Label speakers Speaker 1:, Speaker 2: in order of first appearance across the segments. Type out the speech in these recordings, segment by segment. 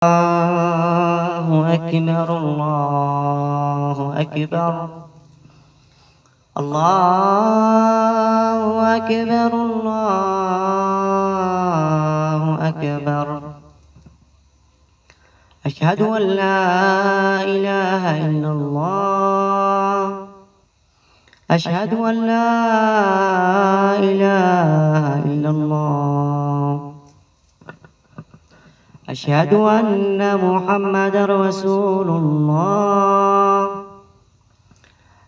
Speaker 1: الله أكبر الله أكبر الله أكبر الله أكبر. أشهد أن لا إله إلا الله. أشهد أن لا إله إلا الله. أشهد أن محمدا رسول الله.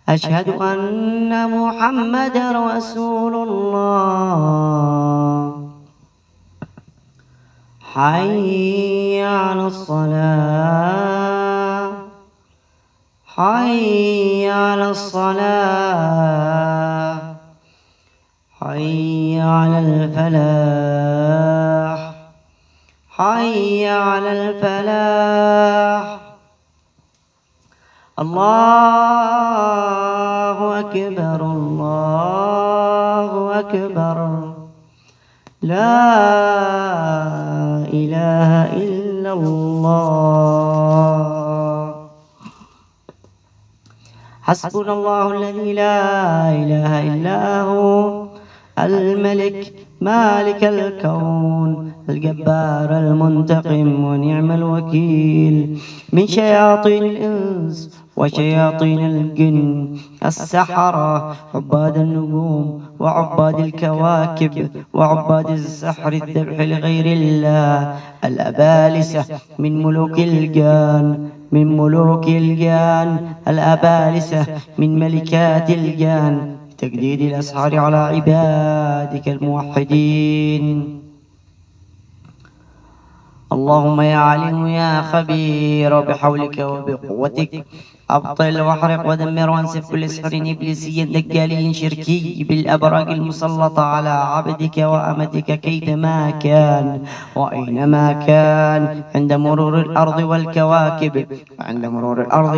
Speaker 1: أشهد أن محمدا رسول الله. حي على الصلاة. حي على الصلاة. حي على الفلاح. حي على الفلاح. الله أكبر الله أكبر. لا إله إلا الله. حسبنا الله الذي لا إله إلا هو الملك مالك الكون الجبار المنتقم ونعم الوكيل من شياطين الإنس وشياطين الجن السحرة عباد النجوم وعباد الكواكب وعباد السحر الذبح لغير الله الأبالسة من ملوك الجان الأبالسة من ملكات الجان تجديد الأسحار على عبادك الموحدين. اللهم يا عليم يا خبير بحولك وبقوتك أبطل واحرق ودمر وانسف كل سحر إبليسي دجالي شركي بالأبراج المسلطة على عبدك وأمتك كيفما كان وأينما كان عند مرور الأرض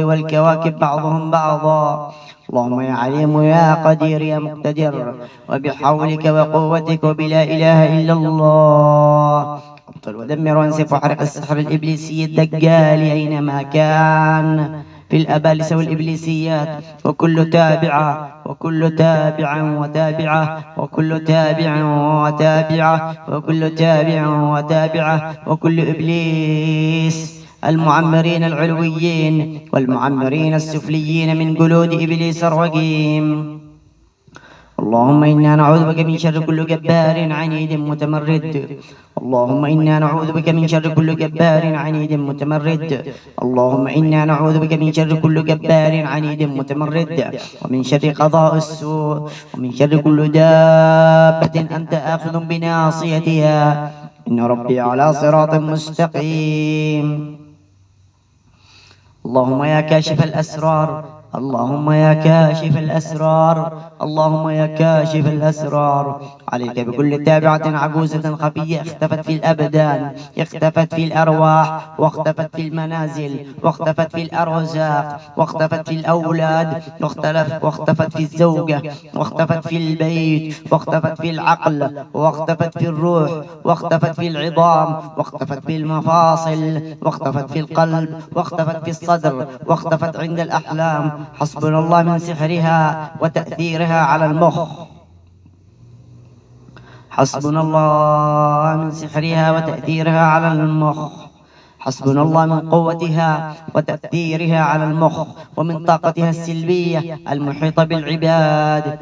Speaker 1: والكواكب بعضهم بعضا. اللهم يا عليم يا قدير يا مقتدر وبحولك وقوتك وبلا إله إلا الله ابطل ودمر وانسف واحرق السحر الإبليسي الدجال أينما كان في الأبالسة والإبليسيات وكل تابعة وكل تابع وتابعة وكل تابع وتابعة وكل تابع وتابعة وكل إبليس المعمرين العلويين والمعمرين السفليين من جلود إبليس الرجيم. اللهم إنا نعوذ بك من شر كل جبار عنيد متمرد. اللهم إنا نعوذ بك من شر كل جبار عنيد متمرد. اللهم إنا نعوذ بك من شر كل جبار عنيد متمرد ومن شر قضاء السوء ومن شر كل دابة أنت آخذ بناصيتها إن ربي على صراط مستقيم. اللهم يا كاشف الأسرار. اللهم يا كاشف الأسرار. اللهم يا كاشف الأسرار عليك بكل تابعة عجوزة خفية اختفت في الأبدان اختفت في الأرواح واختفت في المنازل واختفت في الأرزاق واختفت في الأولاد واختفت في الزوجة واختفت في البيت واختفت في العقل واختفت في الروح واختفت في العظام واختفت في المفاصل واختفت في القلب واختفت في الصدر واختفت عند الأحلام. حسبنا الله من سحرها وتأثيرها على المخ. حسبنا الله من سحرها وتأثيرها على المخ. حسبنا الله من قوتها وتأثيرها على المخ ومن طاقتها السلبية المحيطة بالعباد.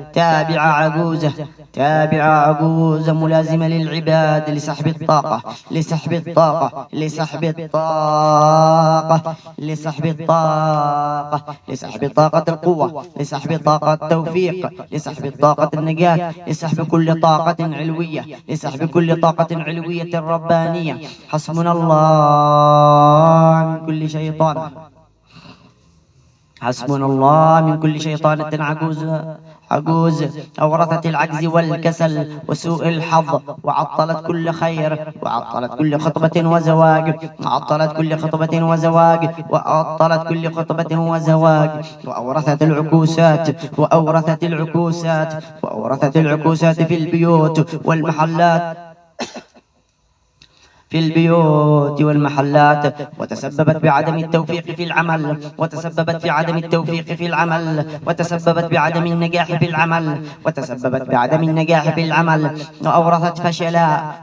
Speaker 1: تابعة عجوزة ملازمة للعباد لسحب الطاقة لسحب الطاقة لسحب الطاقة لسحب الطاقة لسحب طاقة القوة لسحب طاقة التوفيق لسحب طاقة النجاة لسحب كل طاقة علوية لسحب كل طاقة علوية ربانية. حسبنا الله من كل شيطان. حسبنا الله من كل شيطانة عجوز أورثت العجز والكسل وسوء الحظ وعطلت كل خير وعطلت كل خطبة وزواج وعطلت كل خطبة وزواج وعطلت كل خطبة وزواج وأورثت العكوسات في البيوت والمحلات في البيوت والمحلات، وتسببت بعدم التوفيق في العمل، وتسببت في عدم التوفيق في العمل، وتسببت بعدم النجاح في العمل، وتسببت بعدم النجاح في العمل،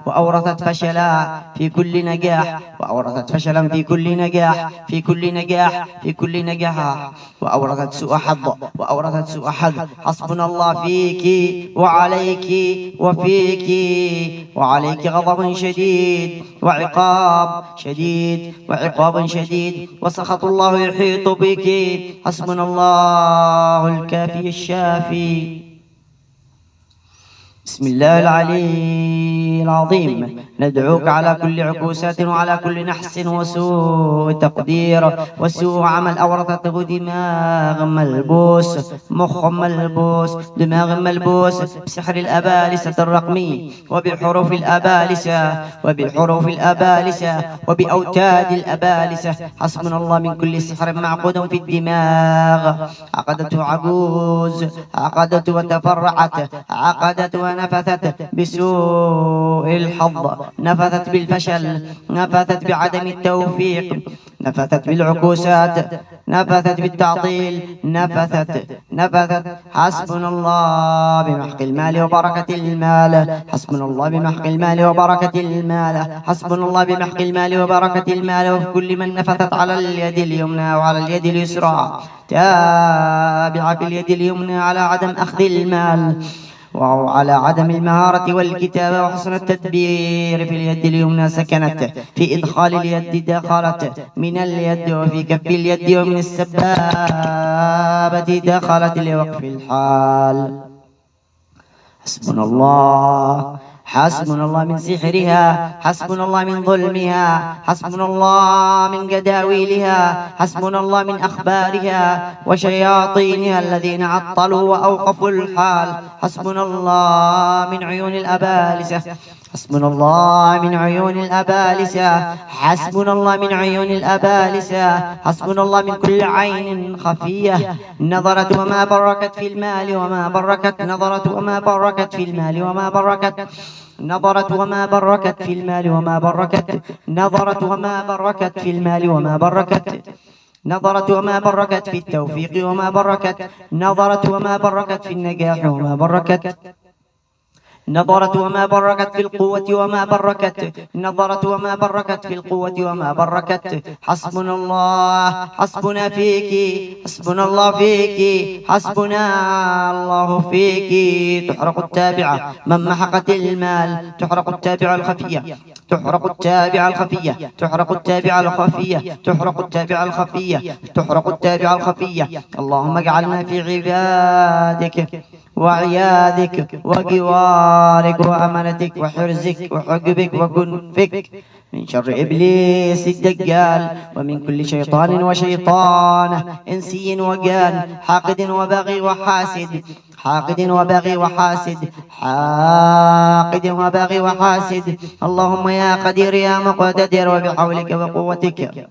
Speaker 1: وأورثت فشلا في كل نجاح، وأورثت فشلا في كل نجاح، في كل نجاح، وأورثت سوء حظ. حسبنا الله فيك وعليك وفيك، وعليك غضب شديد وعقاب شديد، وسخط الله يحيط بك. حسبنا الله الكافي الشافي. بسم الله العلي العظيم. ندعوك على كل عكوسات وعلى كل نحس وسوء تقدير وسوء عمل أورثته دماغ ملبوس، مخ ملبوس، دماغ ملبوس بسحر الأبالسة الرقمي، وبحروف الأبالسة وبأوتاد الأبالسة. حسبنا الله من كل سحر معقود في الدماغ، عقدته عجوز، عقدته وتفرعت، عقدت ونفثت بسوء الحظ، نفثت بالفشل، نفثت بعدم التوفيق، نفثت بالعكوسات، نفثت بالتعطيل، نفثت. حسبنا الله بمحق المال وبركة المال، حسبنا الله بمحق المال وبركة المال، حسبنا الله بمحق المال وبركة المال. وفي كل من نفثت على اليد اليمنى وعلى اليد اليسرى، تابع في اليد اليمنى على عدم أخذ المال، وعلى عدم المهارة والكتابة وحسن التدبير. في اليد اليمنى سكنت، في إدخال اليد دخلت من اليد، وفي كف اليد ومن السبابة دخلت لوقف الحال. حسبنا الله من سحرها، حسبنا الله من ظلمها، حسبنا الله من جداويلها، حسبنا الله من أخبارها وشياطينها الذين عطلوا وأوقفوا الحال. حسبنا الله من عيون الأبالسة، حسبنا الله من عيون الأبالسة، حسبنا الله من عيون الأبالسة، حسبنا الله من كل عين خفية نظرت وما بركت في المال وما بركت، نظرت وما بركت في المال وما بركت، نظرت وما بركت في المال وما بركت، نظرت وما بركت في المال وما بركت، نظرت وما بركت في التوفيق وما بركت، نظرت وما بركت في النجاح وما بركت، نظرت وما بركت في القوة وما بركت، نظرت وما بركت في القوة وما بركت. حسبنا الله، حسبنا فيك، حسبنا الله فيك، حسبنا الله فيك. تحرق التابعة من محقت المال، تحرق التابعة الخفية، تحرق التابعة الخفية، تحرق التابعة الخفية، تحرق التابعة الخفية، تحرق التابعة الخفية. اللهم اجعلنا في عبادك وعياذك وجوارك وأمانتك وحرزك وحجبك وكنفك، من شر إبليس الدجال، ومن كل شيطان وشيطان إنسي وجان، حاقد وباغي وحاسد، حاقد وباغي وحاسد، حاقد وباغي وحاسد. اللهم يا قدير يا مقتدر، وبحولك وقوتك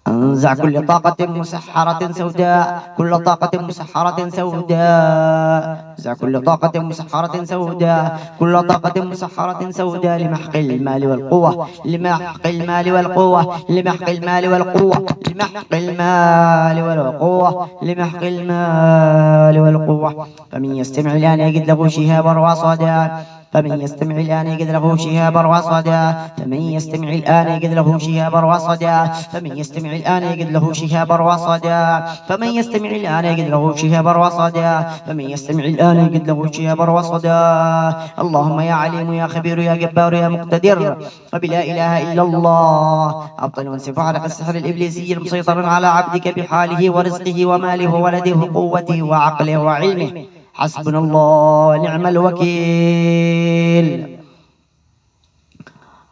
Speaker 1: انزع كل طاقة مسحرة سوداء، كل طاقة مسحرة سوداء، انزع كل طاقة مسحرة سوداء، كل طاقة مسحرة سوداء، لمحق المال والقوة، لمحق المال والقوة، لمحق المال والقوة، لمحق المال والقوة، لمحق المال والقوة. فمن يستمع الآن يجد له شهابا رصدا، فمن يستمع الآن يجد له شهابا رصدا، فمن يستمع الآن يجد له شهابا رصدا، فمن يستمع الآن يجد له شهابا رصدا، فمن يستمع الآن يجد له شهابا رصدا، فمن يستمع الآن يجد له شهابا رصدا. اللهم يا عليم يا خبير يا جبار يا مقتدر، وبلا إله إلا الله، أبطل وانسف حرق السحر الإبليسي المسيطر على عبدك بحاله ورزقه وماله وولده وقوته وعقله وعلمه. حسبنا الله ونعم الوكيل.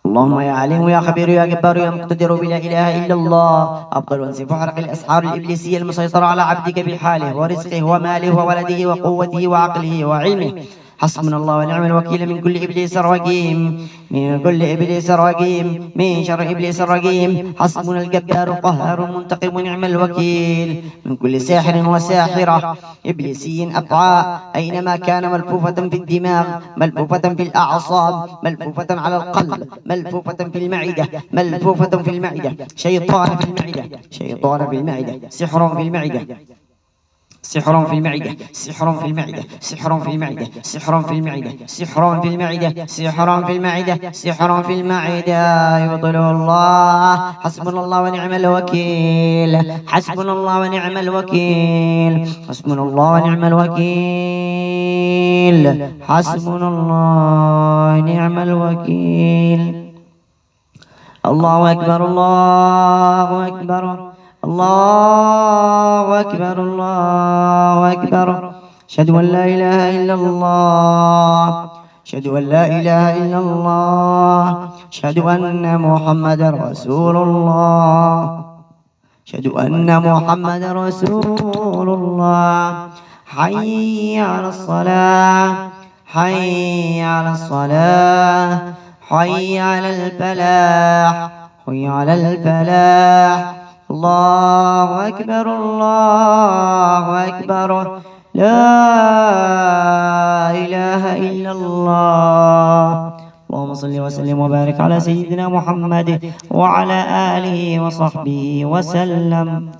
Speaker 1: اللهم يا عليم يا خبير يا جبار يا مقتدر، بلا إله إلا الله، أبطل وانسف حرق الأسحار الإبليسية المسيطرة على عبدك بحاله ورزقه وماله وولده وقوته وعقله وعلمه. حسبنا الله ونعم الوكيل من كل إبليس رجيم، من كل إبليس رجيم، من شر إبليس الرجيم. حسبنا الجبار القهار المنتقم ونعم الوكيل من كل ساحر وساحرة إبليسي أفعى، أينما كان ملفوفة في الدماغ، ملفوفة في الأعصاب، ملفوفة على القلب، ملفوفة في المعدة، ملفوفة في المعدة. شيطان في المعدة، شيطان في المعدة، سحر في المعدة، سحر في المعدة، سحر في المعدة، سحر في المعدة، سحر في المعدة، سحر في المعدة، سحر في المعدة، سحر في المعدة. يبطله الله. حسبنا الله ونعم الوكيل، حسبنا الله ونعم الوكيل، حسبنا الله ونعم الوكيل، حسبنا الله ونعم الوكيل. الله أكبر، الله أكبر، الله أكبر، الله أكبر. أشهد أن لا إله إلا الله، أشهد أن لا إله إلا الله، أشهد أن محمد رسول الله، أشهد أن محمد رسول الله. حي على الصلاة، حي على الصلاة، حي على الفلاح، حي على الفلاح. الله أكبر، الله أكبر، لا إله إلا الله. اللهم صل وسلم وبارك على سيدنا محمد وعلى آله وصحبه وسلم.